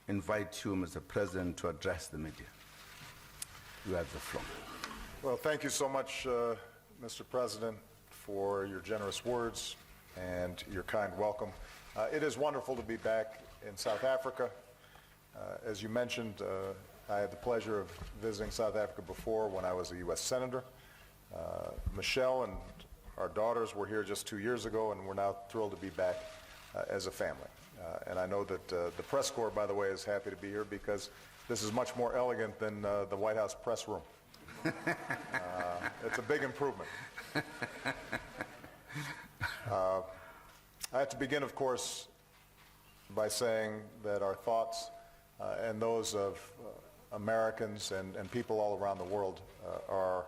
invite you, Mr. President, to address the media. You have the floor. Well, thank you so much, Mr. President, for your generous words and your kind welcome. It is wonderful to be back in South Africa. As you mentioned, I had the pleasure of visiting South Africa before when I was a U.S. Senator. Michelle and our daughters were here just 2 years ago, and we're now thrilled to be back as a family. And I know that the press corps, by the way, is happy to be here because this is much more elegant than the White House press room. It's a big improvement. I have to begin, of course, by saying that our thoughts and those of Americans and people all around the world are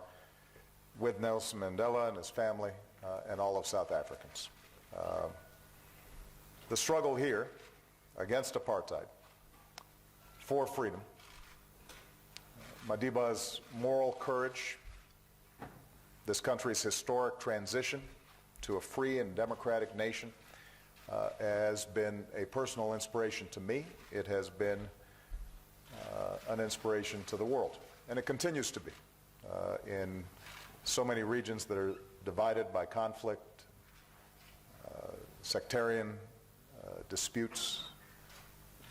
with Nelson Mandela and his family and all of South Africans. The struggle here against apartheid, for freedom, Madiba's moral courage, this country's historic transition to a free and democratic nation has been a personal inspiration to me. It has been an inspiration to the world, and it continues to be in so many regions that are divided by conflict, sectarian disputes,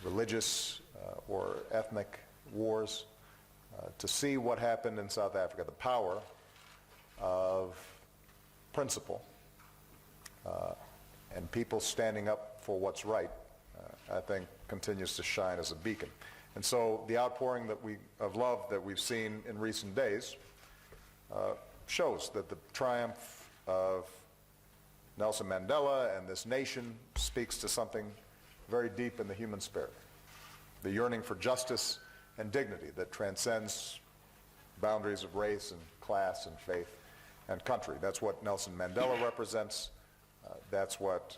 religious or ethnic wars. To see what happened in South Africa, the power of principle and people standing up for what's right, I think continues to shine as a beacon. And so the outpouring of love that we've seen in recent days shows that the triumph of Nelson Mandela and this nation speaks to something very deep in the human spirit, the yearning for justice and dignity that transcends boundaries of race and class and faith and country. That's what Nelson Mandela represents. That's what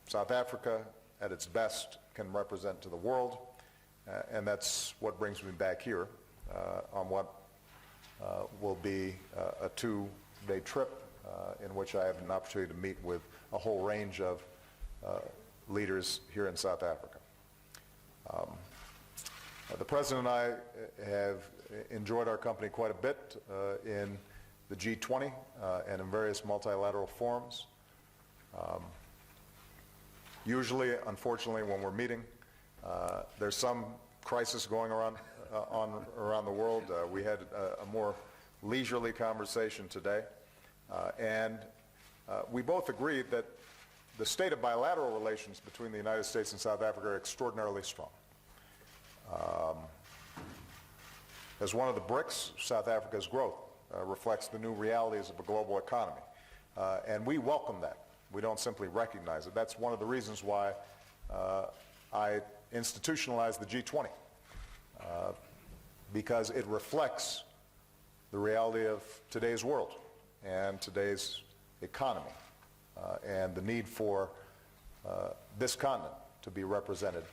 South Africa at its best can represent to the world. And that's what brings me back here on what will be a two-day trip in which I have an opportunity to meet with a whole range of leaders here in South Africa. The President and I have enjoyed our company quite a bit in the G20 and in various multilateral forums. Usually, unfortunately, when we're meeting, there's some crisis going around the world. We had a more leisurely conversation today, and we both agreed that the state of bilateral relations between the United States and South Africa are extraordinarily strong. As one of the BRICS, South Africa's growth reflects the new realities of a global economy, and we welcome that. We don't simply recognize it. That's one of the reasons why I institutionalized the G20, because it reflects the reality of today's world and today's economy and the need for this continent to be represented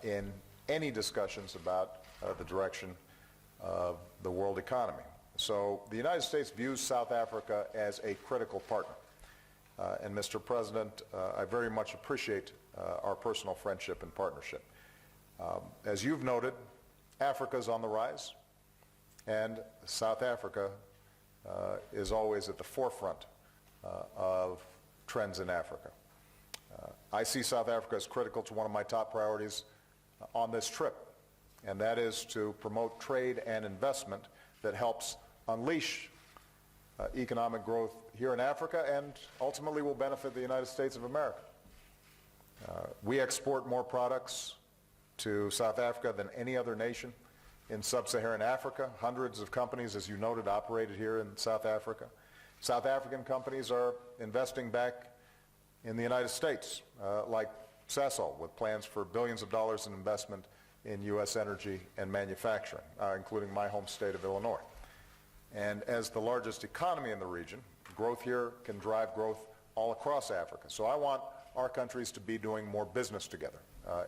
in any discussions about the direction of the world economy. So the United States views South Africa as a critical partner. And Mr. President, I very much appreciate our personal friendship and partnership. As you've noted, Africa is on the rise, and South Africa is always at the forefront of trends in Africa. I see South Africa as critical to one of my top priorities on this trip, and that is to promote trade and investment that helps unleash economic growth here in Africa and ultimately will benefit the United States of America. We export more products to South Africa than any other nation in sub-Saharan Africa. Hundreds of companies, as you noted, operated here in South Africa. South African companies are investing back in the United States, like Sasol, with plans for billions of dollars in investment in U.S. energy and manufacturing, including my home state of Illinois. And as the largest economy in the region, growth here can drive growth all across Africa. So I want our countries to be doing more business together.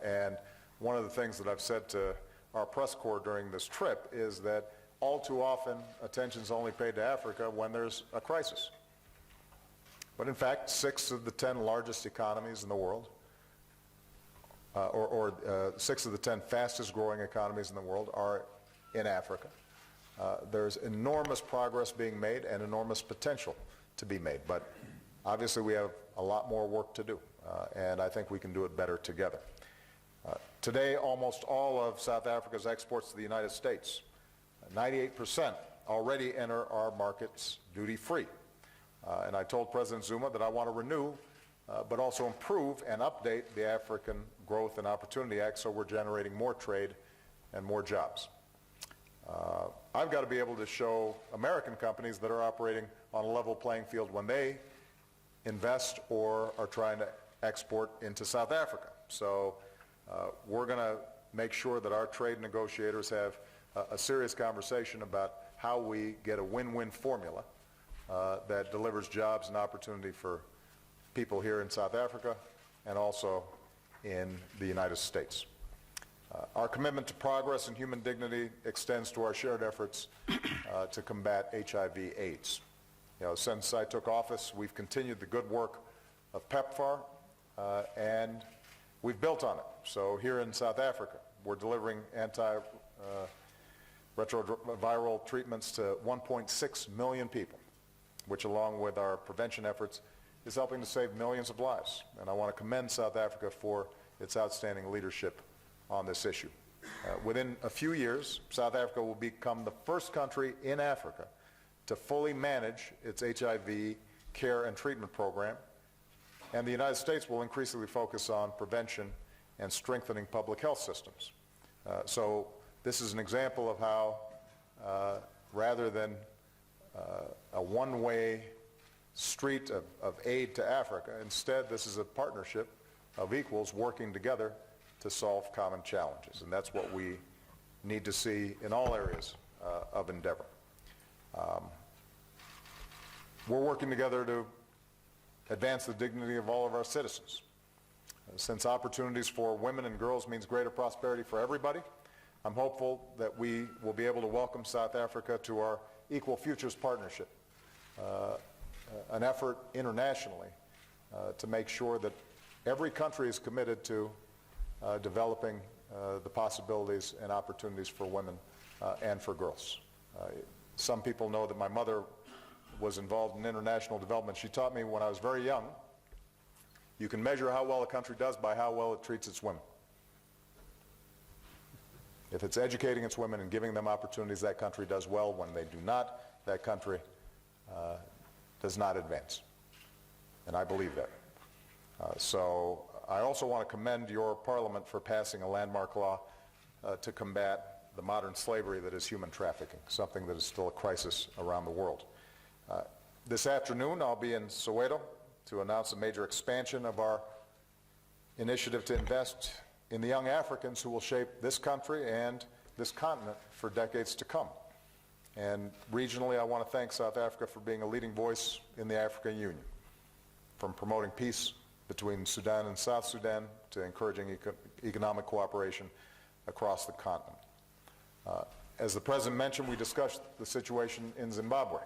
And one of the things that I've said to our press corps during this trip is that all too often attention is only paid to Africa when there's a crisis. But in fact, 6 of the 10 largest economies in the world 6 of the 10 fastest growing economies in the world are in Africa. There's enormous progress being made and enormous potential to be made, but obviously we have a lot more work to do, and I think we can do it better together. Today, almost all of South Africa's exports to the United States, 98%, already enter our markets duty-free. And I told President Zuma that I want to renew, but also improve and update the African Growth and Opportunity Act so we're generating more trade and more jobs. I've got to be able to show American companies that are operating on a level playing field when they invest or are trying to export into South Africa. So we're going to make sure that our trade negotiators have a serious conversation about how we get a win-win formula that delivers jobs and opportunity for people here in South Africa and also in the United States. Our commitment to progress and human dignity extends to our shared efforts to combat HIV/AIDS. Since I took office, we've continued the good work of PEPFAR, and we've built on it. So here in South Africa, we're delivering antiretroviral treatments to 1.6 million people, which along with our prevention efforts is helping to save millions of lives. And I want to commend South Africa for its outstanding leadership on this issue. Within a few years, South Africa will become the first country in Africa to fully manage its HIV care and treatment program, and the United States will increasingly focus on prevention and strengthening public health systems. So this is an example of how, rather than a one-way street of aid to Africa, instead this is a partnership of equals working together to solve common challenges. And that's what we need to see in all areas of endeavor. We're working together to advance the dignity of all of our citizens. Since opportunities for women and girls means greater prosperity for everybody, I'm hopeful that we will be able to welcome South Africa to our Equal Futures Partnership, an effort internationally to make sure that every country is committed to developing the possibilities and opportunities for women and for girls. Some people know that my mother was involved in international development. She taught me when I was very young, you can measure how well a country does by how well it treats its women. If it's educating its women and giving them opportunities, that country does well. When they do not, that country does not advance. And I believe that. So I also want to commend your Parliament for passing a landmark law to combat the modern slavery that is human trafficking, something that is still a crisis around the world. This afternoon, I'll be in Soweto to announce a major expansion of our initiative to invest in the young Africans who will shape this country and this continent for decades to come. And regionally, I want to thank South Africa for being a leading voice in the African Union, from promoting peace between Sudan and South Sudan to encouraging economic cooperation across the continent. As the President mentioned, we discussed the situation in Zimbabwe,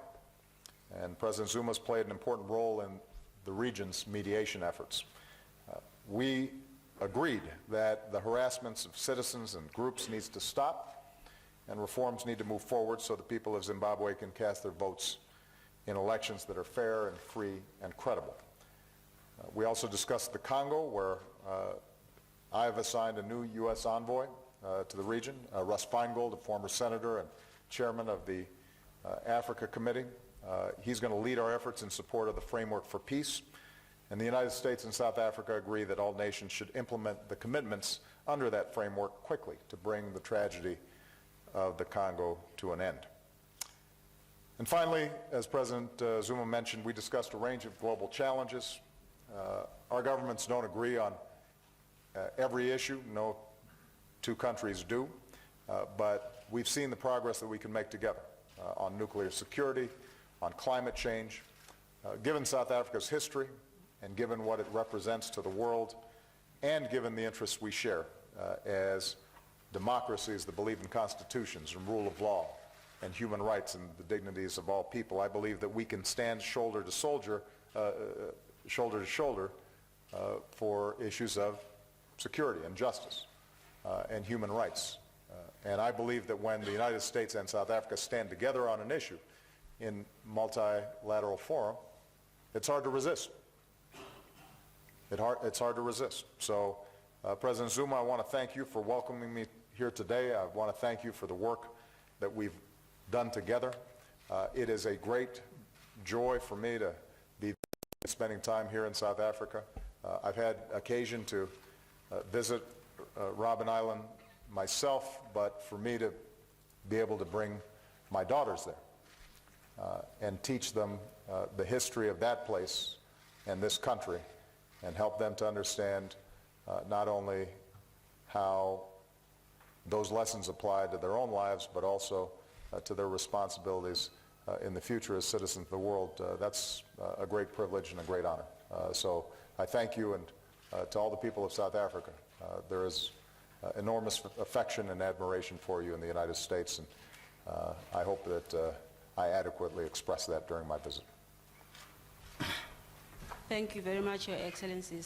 and President Zuma's played an important role in the region's mediation efforts. We agreed that the harassments of citizens and groups needs to stop, and reforms need to move forward so the people of Zimbabwe can cast their votes in elections that are fair and free and credible. We also discussed the Congo, where I have assigned a new U.S. envoy to the region, Russ Feingold, a former senator and chairman of the Africa Committee. He's going to lead our efforts in support of the framework for peace. And the United States and South Africa agree that all nations should implement the commitments under that framework quickly to bring the tragedy of the Congo to an end. And finally, as President Zuma mentioned, we discussed a range of global challenges. Our governments don't agree on every issue. No two countries do. But we've seen the progress that we can make together on nuclear security, on climate change. Given South Africa's history, and given what it represents to the world, and given the interests we share as democracies that believe in constitutions and rule of law and human rights and the dignities of all people, I believe that we can stand shoulder to shoulder for issues of security and justice and human rights. And I believe that when the United States and South Africa stand together on an issue in multilateral forum, it's hard to resist. It's hard to resist. So, President Zuma, I want to thank you for welcoming me here today. I want to thank you for the work that we've done together. It is a great joy for me to be spending time here in South Africa. I've had occasion to visit Robben Island myself, but for me to be able to bring my daughters there and teach them the history of that place and this country and help them to understand not only how those lessons apply to their own lives, but also to their responsibilities in the future as citizens of the world. That's a great privilege and a great honor. So I thank you, and to all the people of South Africa. There is enormous affection and admiration for you in the United States, and I hope that I adequately expressed that during my visit. Thank you very much, Your Excellencies.